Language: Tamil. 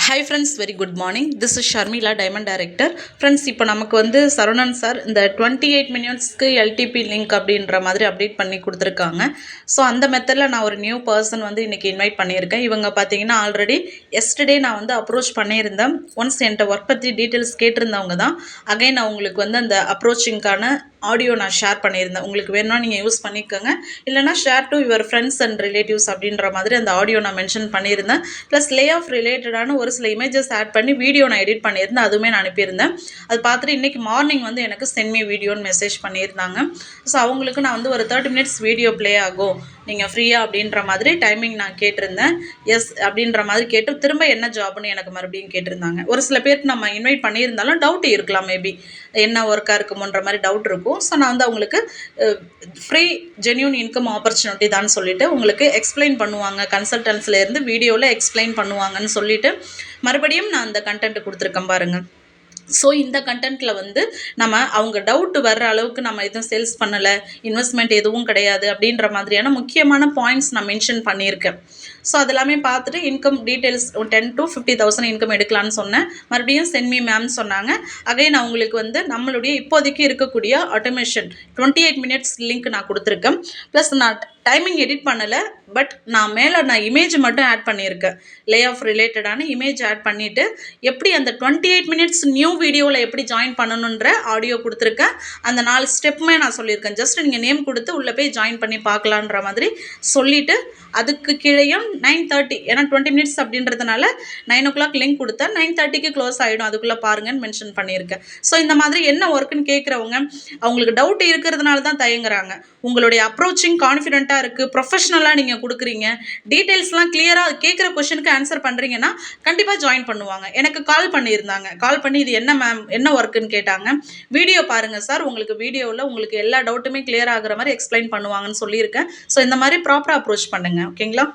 Hi friends, very good morning. This is Sharmila, diamond director. Friends, இப்போ நமக்கு வந்து சரவணன் சார் இந்த 28 மினிட்ஸ்க்கு எல்டிபி லிங்க் அப்படின்ற மாதிரி அப்டேட் பண்ணி கொடுத்துருக்காங்க. ஸோ அந்த மெத்தடில் நான் ஒரு நியூ பர்சன் வந்து இன்றைக்கி இன்வைட் பண்ணியிருக்கேன். இவங்க பார்த்தீங்கன்னா ஆல்ரெடி எஸ்டர்டே நான் வந்து அப்ரோச் பண்ணியிருந்தேன். ஒன்ஸ் என்கிட்ட ஒர்க் பற்றி டீட்டெயில்ஸ் கேட்டிருந்தவங்க தான். அகைன் நான் உங்களுக்கு வந்து அந்த அப்ரோச்சிங்க்கான ஆடியோ நான் ஷேர் பண்ணியிருந்தேன். உங்களுக்கு வேணும்னா நீங்கள் யூஸ் பண்ணிக்கோங்க, இல்லைனா share to your friends and relatives அப்படின்ற மாதிரி அந்த ஆடியோ நான் மென்ஷன் பண்ணியிருந்தேன். ப்ளஸ் லே ஆஃப் ரிலேட்டடான ஒரு சில இமேஜஸ் ஆட் பண்ணி வீடியோ நான் எடிட் பண்ணியிருந்தேன், அதுவுமே நான் அனுப்பியிருந்தேன். அது பார்த்துட்டு இன்றைக்கி மார்னிங் வந்து எனக்கு சென்ட் மீ வீடியோன்னு மெசேஜ் பண்ணியிருந்தாங்க. ஸோ அவங்களுக்கு நான் வந்து ஒரு 30 மினிட்ஸ் வீடியோ ப்ளே ஆகும், நீங்கள் ஃப்ரீயாக அப்படின்ற மாதிரி டைமிங் நான் கேட்டிருந்தேன். எஸ் அப்படின்ற மாதிரி கேட்டு திரும்ப என்ன ஜாப்னு எனக்கு மறுபடியும் கேட்டிருந்தாங்க. ஒரு சில பேருக்கு நம்ம இன்வைட் பண்ணியிருந்தாலும் டவுட் இருக்கலாம், மேபி என்ன ஒர்க்காக இருக்குமோன்ற மாதிரி டவுட் இருக்கும். ஸோ நான் வந்து அவங்களுக்கு ஃப்ரீ ஜென்யூன் இன்கம் ஆப்பர்ச்சுனிட்டி தான் சொல்லிட்டு உங்களுக்கு எக்ஸ்பிளைன் பண்ணுவாங்க, கன்சல்டன்ஸ்லேருந்து வீடியோவில் எக்ஸ்பிளைன் பண்ணுவாங்கன்னு சொல்லிட்டு மறுபடியும் நான் அந்த கண்டென்ட் கொடுத்துருக்கேன் பாருங்கள். ஸோ இந்த கண்டென்ட்டில் வந்து நம்ம அவங்க டவுட் வர்ற அளவுக்கு நம்ம எதுவும் சேல்ஸ் பண்ணலை, இன்வெஸ்ட்மெண்ட் எதுவும் கிடையாது அப்படின்ற மாதிரியான முக்கியமான பாயிண்ட்ஸ் நான் மென்ஷன் பண்ணியிருக்கேன். ஸோ அதெல்லாமே பார்த்துட்டு இன்கம் டீட்டெயில்ஸ் 10 to 50,000 இன்கம் எடுக்கலான்னு சொன்னேன். மறுபடியும் சென்ட் மீ மேம் சொன்னாங்க. அகைன் அவங்களுக்கு வந்து நம்மளுடைய இப்போதைக்கு இருக்கக்கூடிய ஆட்டோமேஷன் 28 மினிட்ஸ் லிங்க் நான் கொடுத்துருக்கேன். ப்ளஸ் நான் டைமிங் எடிட் பண்ணலை, பட் நான் இமேஜ் மட்டும் ஆட் பண்ணியிருக்கேன். லே ஆஃப் ரிலேட்டடான இமேஜ் ஆட் பண்ணிவிட்டு எப்படி அந்த 28 மினிட்ஸ் நியூ வீடியோவில் எப்படி ஜாயின் பண்ணணுன்ற ஆடியோ கொடுத்துருக்கேன். அந்த 4 ஸ்டெப்புமே நான் சொல்லியிருக்கேன். ஜஸ்ட் நீங்கள் நேம் கொடுத்து உள்ளே போய் ஜாயின் பண்ணி பார்க்கலான்ற மாதிரி சொல்லிவிட்டு அதுக்கு கீழேயும் 9:30, ஏன்னா 20 மினிட்ஸ் அப்படின்றதுனால 9 o'clock லிங்க் கொடுத்தேன். 9:30க்கு க்ளோஸ் ஆகிடும், அதுக்குள்ளே பாருங்கன்னு மென்ஷன் பண்ணியிருக்கேன். ஸோ இந்த மாதிரி என்ன ஒர்க்குன்னு கேட்குறவங்க அவங்களுக்கு டவுட் இருக்கிறதுனால தான் தயங்குறாங்க. உங்களுடைய அப்ரோச்சிங் கான்ஃபிடென்ட்டாக இருக்குது, ப்ரொஃபஷ்னலாக நீங்கள் கொடுக்குறீங்க, டீட்டெயில்ஸ்லாம் கிளியராக கேட்குற கொஷனுக்கு ஆன்சர் பண்ணுறீங்கன்னா கண்டிப்பாக ஜாயின் பண்ணுவாங்க. எனக்கு கால் பண்ணியிருந்தாங்க. கால் பண்ணி இது என்ன மேம், என்ன ஒர்க்குன்னு கேட்டாங்க. வீடியோ பாருங்கள் சார், உங்களுக்கு வீடியோவில் உங்களுக்கு எல்லா டவுட்டுமே கிளியர் ஆகிற மாதிரி எக்ஸ்பிளைன் பண்ணுவாங்கன்னு சொல்லியிருக்கேன். ஸோ இந்த மாதிரி ப்ராப்பராக அப்ரோச் பண்ணுங்கள், ஓகேங்களா?